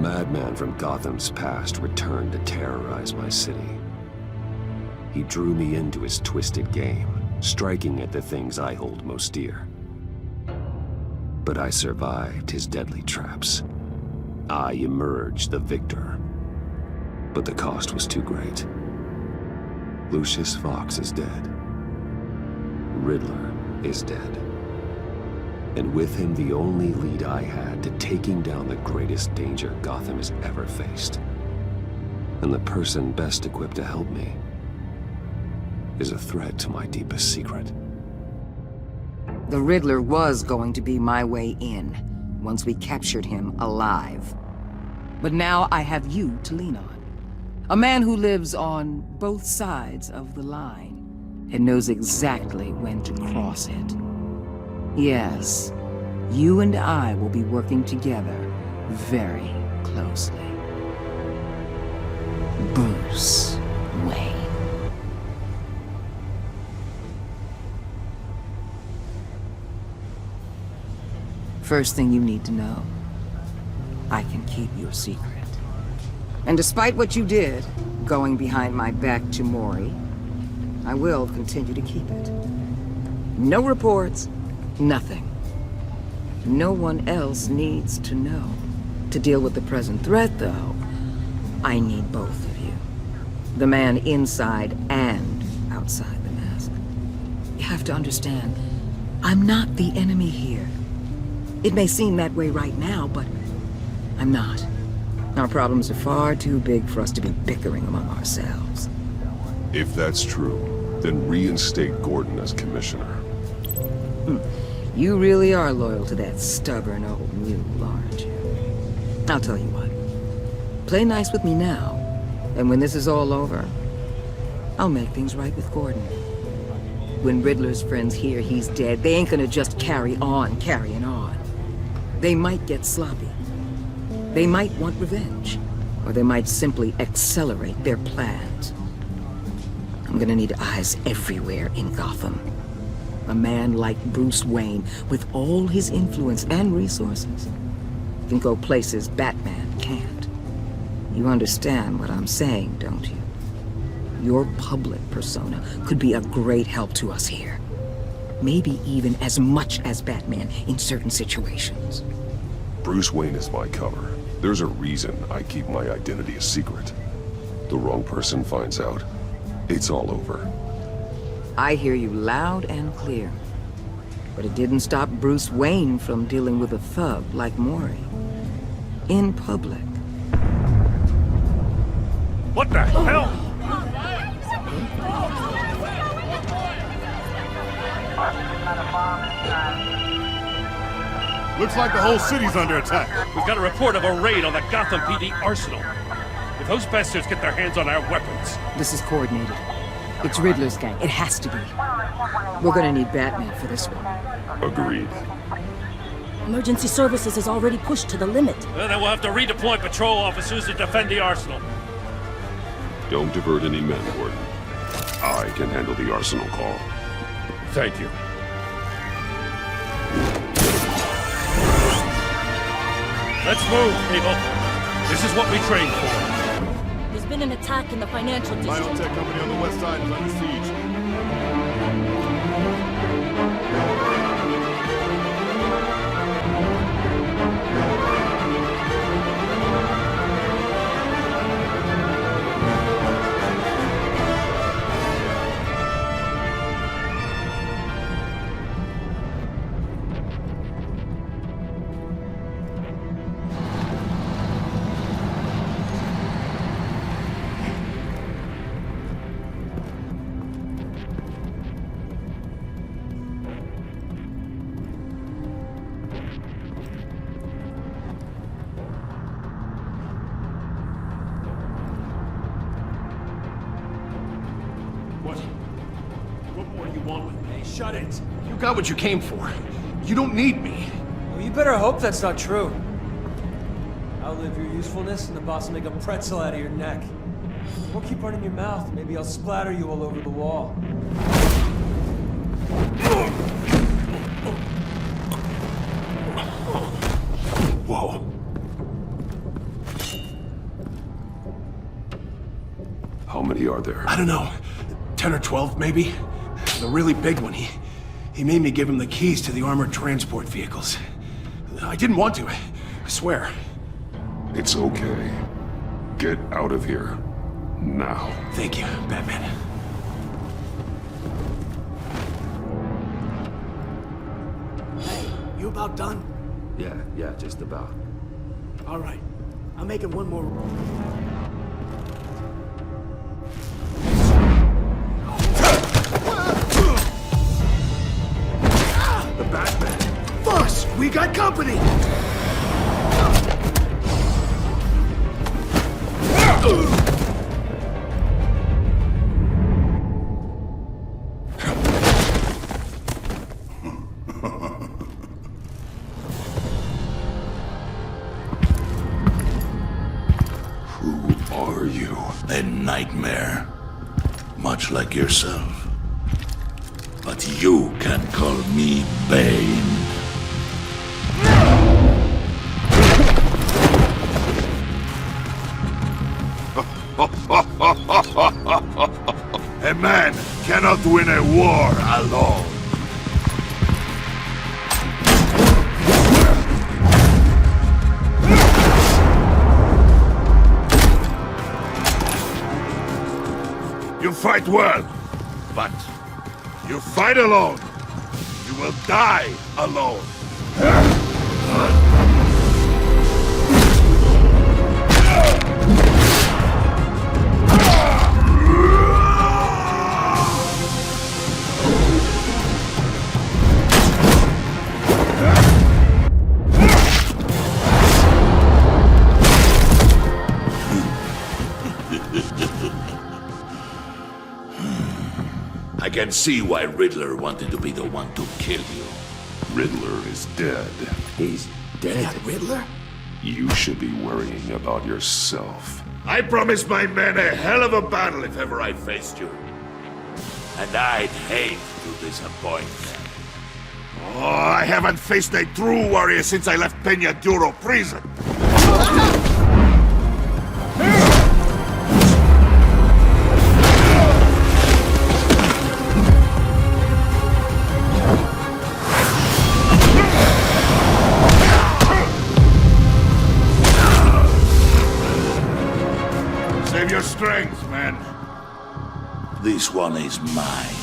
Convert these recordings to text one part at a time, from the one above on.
madman from Gotham's past returned to terrorize my city. He drew me into his twisted game, striking at the things I hold most dear. But I survived his deadly traps. I emerged the victor. But the cost was too great. Lucius Fox is dead. Riddler is dead. And with him, the only lead I had to taking down the greatest danger Gotham has ever faced. And the person best equipped to help me is a threat to my deepest secret. The Riddler was going to be my way in, once we captured him alive. But now I have you to lean on. A man who lives on both sides of the line, and knows exactly when to cross it. Yes, you and I will be working together very closely. Bruce Wayne. First thing you need to know, I can keep your secret. And despite what you did, going behind my back to Mori, I will continue to keep it. No reports, nothing. No one else needs to know. To deal with the present threat, though, I need both of you. The man inside and outside the mask. You have to understand, I'm not the enemy here. It may seem that way right now, but I'm not. Our problems are far too big for us to be bickering among ourselves. If that's true, then reinstate Gordon as commissioner. You really are loyal to that stubborn old mule, aren't you? I'll tell you what. Play nice with me now, and when this is all over, I'll make things right with Gordon. When Riddler's friends hear he's dead, they ain't gonna just carry on carrying on. They might get sloppy. They might want revenge, or they might simply accelerate their plans. I'm gonna need eyes everywhere in Gotham. A man like Bruce Wayne, with all his influence and resources, can go places Batman can't. You understand what I'm saying, don't you? Your public persona could be a great help to us here. Maybe even as much as Batman in certain situations. Bruce Wayne is my cover. There's a reason I keep my identity a secret. The wrong person finds out, it's all over. I hear you loud and clear. But it didn't stop Bruce Wayne from dealing with a thug like Mori. In public. What the hell? Looks like the whole city's under attack. We've got a report of a raid on the Gotham PD arsenal. If those bastards get their hands on our weapons... This is coordinated. It's Riddler's gang. It has to be. We're gonna need Batman for this one. Agreed. Emergency services is already pushed to the limit. Well, then we'll have to redeploy patrol officers to defend the arsenal. Don't divert any men, Gordon. I can handle the arsenal call. Thank you. Let's move, people. This is what we trained for. There's been an attack in the financial district. Biotech company on the west side is under siege. What more do you want with me? Shut it. You got what you came for. You don't need me. Well, you better hope that's not true. Outlive your usefulness, and the boss will make a pretzel out of your neck. Don't keep running your mouth. Maybe I'll splatter you all over the wall. Whoa. many are there? I don't know. 10 or 12, maybe? The really big one, he made me give him the keys to the armored transport vehicles. I didn't want to, I swear. It's okay. Get out of here. Now. Thank you, Batman. Hey, you about done? Yeah, just about. All right. I'll make it one more. The Batman! Boss, we got company! Who are you? A nightmare. Much like yourself. But you can call me Bane. A man cannot win a war alone. You fight well, but you fight alone. You will die alone. I can see why Riddler wanted to be the one to kill you. Riddler is dead. He's dead. Riddler? You should be worrying about yourself. I promised my men a hell of a battle if ever I faced you. And I'd hate to disappoint them. Oh, I haven't faced a true warrior since I left Peña Duro prison. Save your strength, man. This one is mine.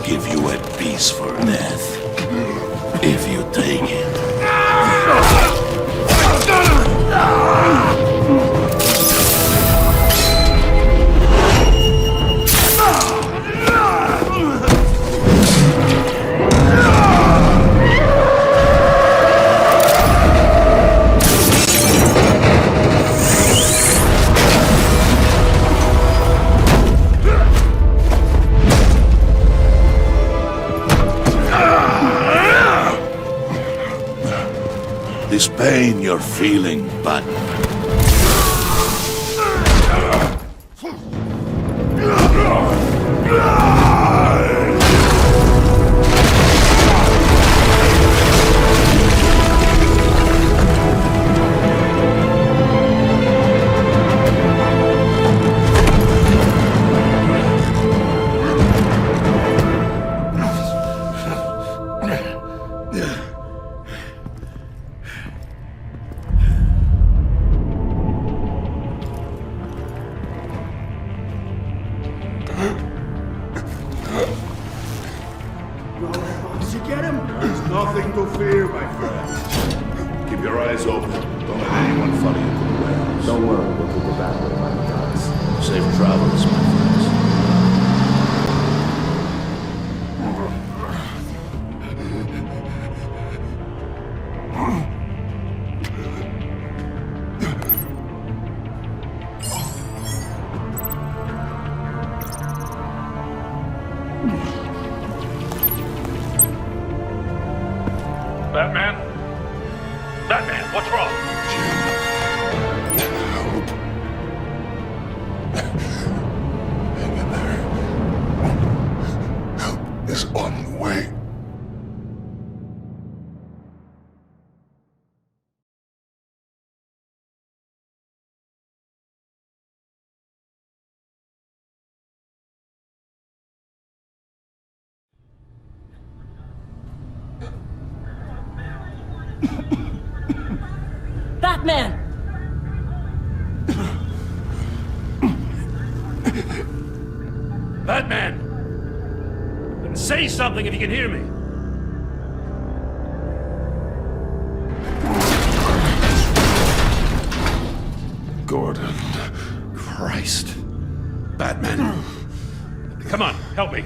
Give you a peaceful death, if you take it. This pain you're feeling, but Did you get him? there's nothing to fear, my friend. Keep your eyes open. Don't let anyone follow you to the warehouse. Don't worry, we'll take it back with my guns. Safe travels, my friends. Batman! Batman! Say something if you can hear me. Gordon. Christ. Batman. Come on, help me.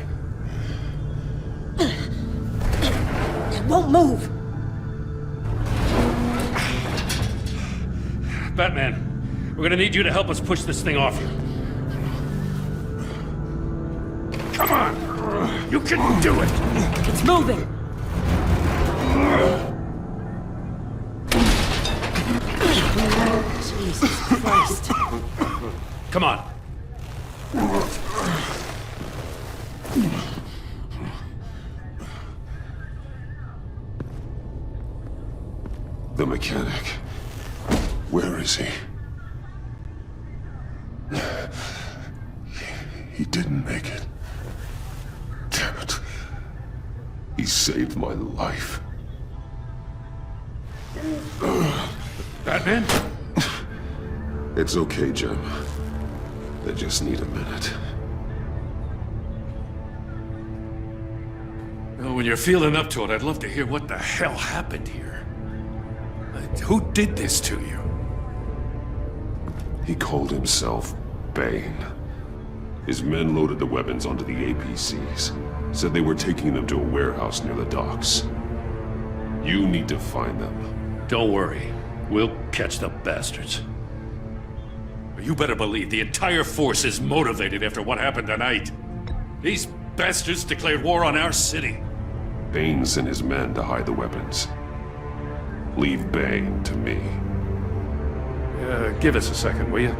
It won't move! Batman, we're gonna need you to help us push this thing off you. Come on! You can do it! It's moving! Jesus Christ. Come on. The mechanic. Where is he? He didn't make it. Damn it. He saved my life. Batman? It's okay, Jim. I just need a minute. Well, when you're feeling up to it, I'd love to hear what the hell happened here. Who did this to you? He called himself Bane. His men loaded the weapons onto the APCs. Said they were taking them to a warehouse near the docks. You need to find them. Don't worry. We'll catch the bastards. You better believe the entire force is motivated after what happened tonight. These bastards declared war on our city. Bane sent his men to hide the weapons. Leave Bane to me. Give us a second, will you?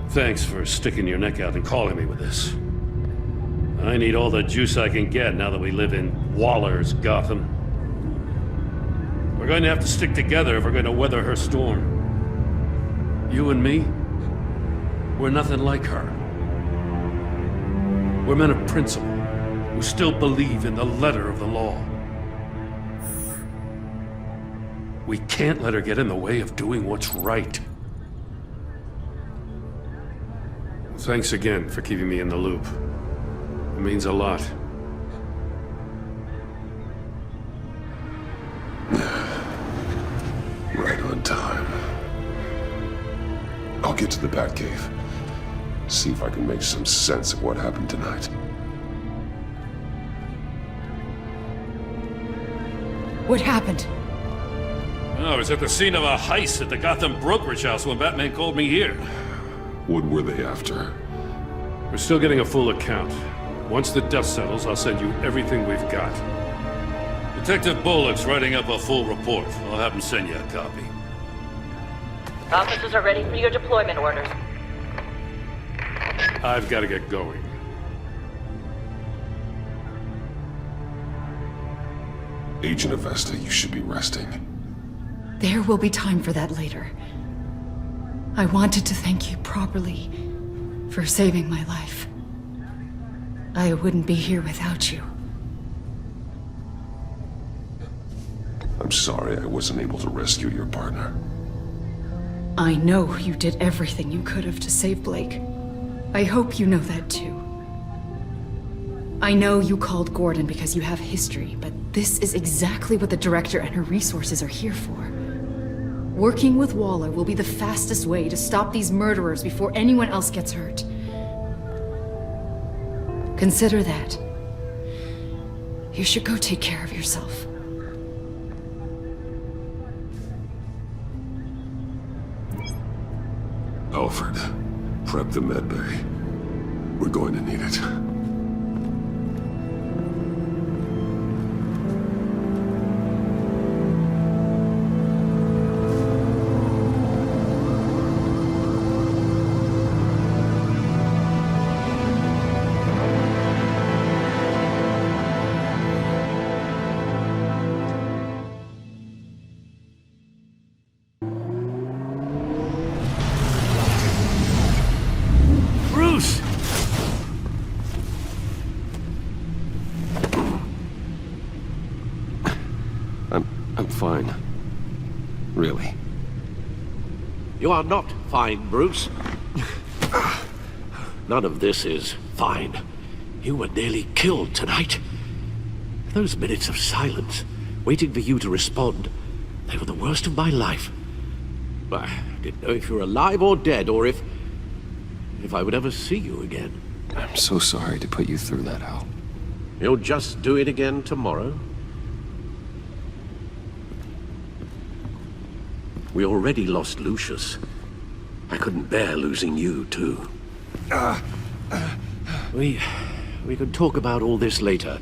Thanks for sticking your neck out and calling me with this. I need all the juice I can get now that we live in Waller's Gotham. We're going to have to stick together if we're going to weather her storm. You and me, we're nothing like her. We're men of principle who still believe in the letter of the law. We can't let her get in the way of doing what's right. Thanks again for keeping me in the loop. It means a lot. Right on time. I'll get to the Batcave. See if I can make some sense of what happened tonight. What happened? I was at the scene of a heist at the Gotham brokerage house when Batman called me here. What were they after? We're still getting a full account. Once the dust settles, I'll send you everything we've got. Detective Bullock's writing up a full report. I'll have him send you a copy. Officers are ready for your deployment orders. I've got to get going. Agent Avesta, you should be resting. There will be time for that later. I wanted to thank you properly for saving my life. I wouldn't be here without you. I'm sorry I wasn't able to rescue your partner. I know you did everything you could have to save Blake. I hope you know that too. I know you called Gordon because you have history, but this is exactly what the director and her resources are here for. Working with Waller will be the fastest way to stop these murderers before anyone else gets hurt. Consider that. You should go take care of yourself. Alfred, prep the med bay. We're going to need it. I'm fine. Really. You are not fine, Bruce. None of this is fine. You were nearly killed tonight. Those minutes of silence, waiting for you to respond, they were the worst of my life. I didn't know if you were alive or dead, or if I would ever see you again. I'm so sorry to put you through that, Al. You'll just do it again tomorrow? We already lost Lucius. I couldn't bear losing you, too. We can talk about all this later.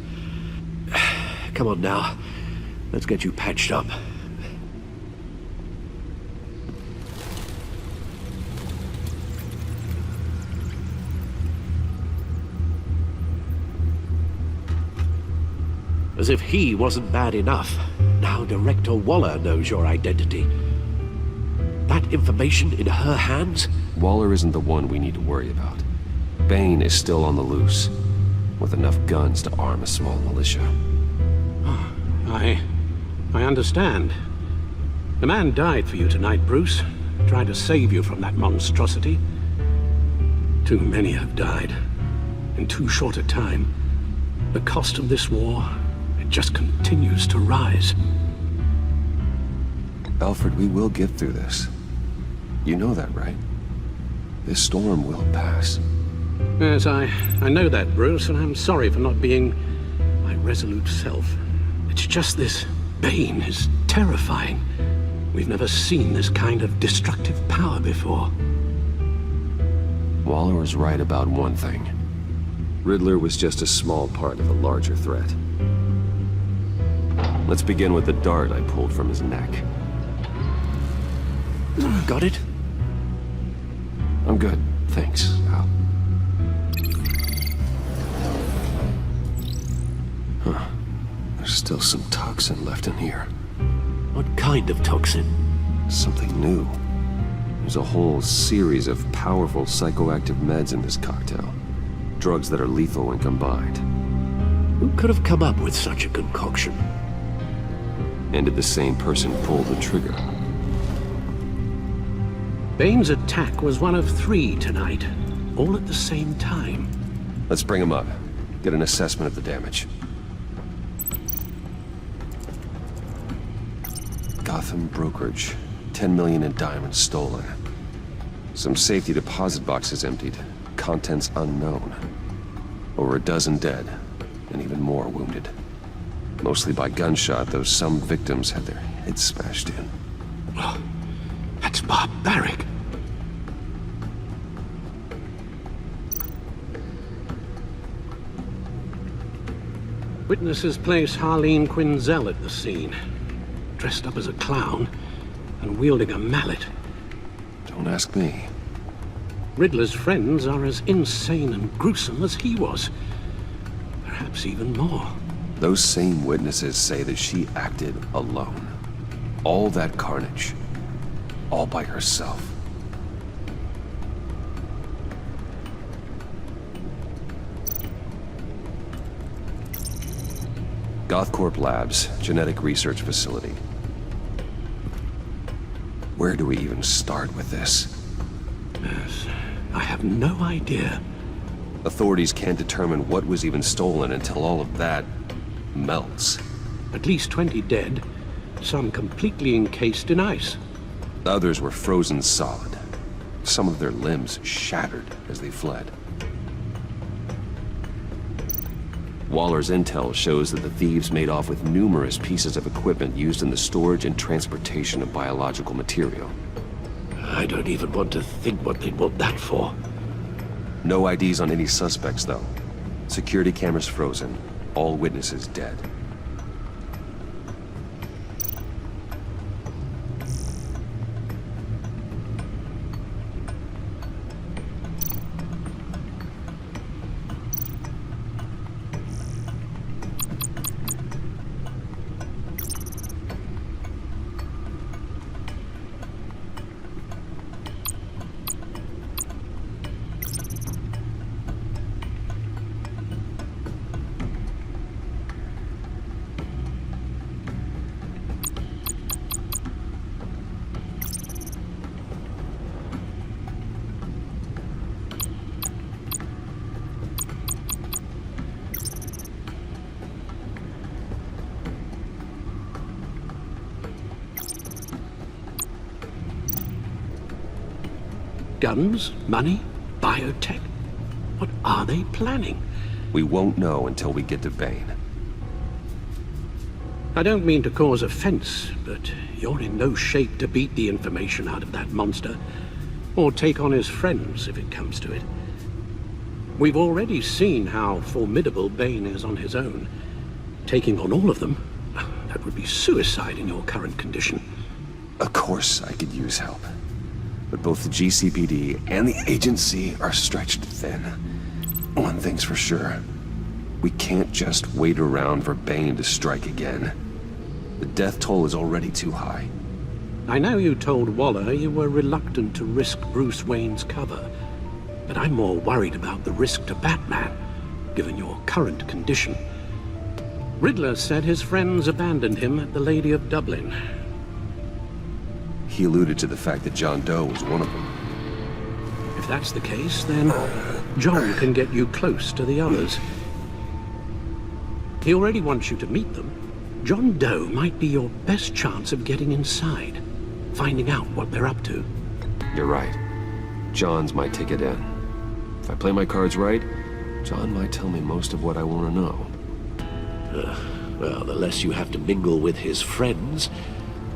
Come on now. Let's get you patched up. As if he wasn't bad enough, now Director Waller knows your identity. That information in her hands? Waller isn't the one we need to worry about. Bane is still on the loose, with enough guns to arm a small militia. I understand. The man died for you tonight, Bruce. Tried to save you from that monstrosity. Too many have died. In too short a time. The cost of this war, it just continues to rise. Alfred, we will get through this. You know that, right? This storm will pass. Yes, I know that, Bruce, and I'm sorry for not being my resolute self. It's just this Bane is terrifying. We've never seen this kind of destructive power before. Waller was right about one thing. Riddler was just a small part of a larger threat. Let's begin with the dart I pulled from his neck. Got it? I'm good, thanks, Al. Huh. There's still some toxin left in here. What kind of toxin? Something new. There's a whole series of powerful psychoactive meds in this cocktail. Drugs that are lethal when combined. Who could have come up with such a concoction? And did the same person pull the trigger? Bane's attack was one of 3 tonight, all at the same time. Let's bring him up. Get an assessment of the damage. Gotham brokerage. 10 million in diamonds stolen. Some safety deposit boxes emptied. Contents unknown. Over a dozen dead, and even more wounded. Mostly by gunshot, though some victims had their heads smashed in. Oh, that's barbaric. Witnesses place Harleen Quinzel at the scene, dressed up as a clown and wielding a mallet. Don't ask me. Riddler's friends are as insane and gruesome as he was. Perhaps even more. Those same witnesses say that she acted alone. All that carnage. All by herself. Gothcorp Labs, genetic research facility. Where do we even start with this? Yes, I have no idea. Authorities can't determine what was even stolen until all of that melts. At least 20 dead, some completely encased in ice. Others were frozen solid. Some of their limbs shattered as they fled. Waller's intel shows that the thieves made off with numerous pieces of equipment used in the storage and transportation of biological material. I don't even want to think what they'd want that for. No IDs on any suspects, though. Security cameras frozen. All witnesses dead. Guns? Money? Biotech? What are they planning? We won't know until we get to Bane. I don't mean to cause offense, but you're in no shape to beat the information out of that monster, or take on his friends if it comes to it. We've already seen how formidable Bane is on his own. Taking on all of them, that would be suicide in your current condition. Of course I could use help. But both the GCPD and the agency are stretched thin. One thing's for sure. We can't just wait around for Bane to strike again. The death toll is already too high. I know you told Waller you were reluctant to risk Bruce Wayne's cover, but I'm more worried about the risk to Batman, given your current condition. Riddler said his friends abandoned him at the Lady of Dublin. He alluded to the fact that John Doe was one of them. If that's the case, then John can get you close to the others. He already wants you to meet them. John Doe might be your best chance of getting inside, finding out what they're up to. You're right. John's my ticket in. If I play my cards right, John might tell me most of what I want to know. Well, the less you have to mingle with his friends,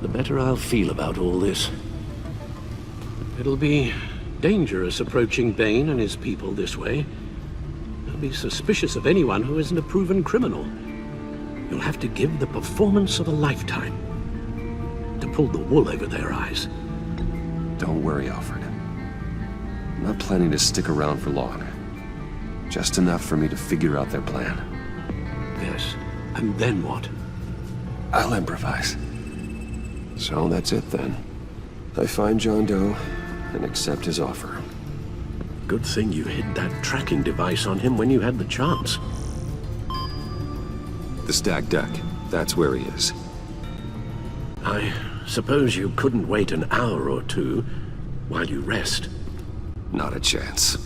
the better I'll feel about all this. It'll be dangerous approaching Bane and his people this way. They'll be suspicious of anyone who isn't a proven criminal. You'll have to give the performance of a lifetime to pull the wool over their eyes. Don't worry, Alfred. I'm not planning to stick around for long. Just enough for me to figure out their plan. Yes, and then what? I'll improvise. So that's it then. I find John Doe and accept his offer. Good thing you hid that tracking device on him when you had the chance. The stacked deck. That's where he is. I suppose you couldn't wait an hour or two while you rest. Not a chance.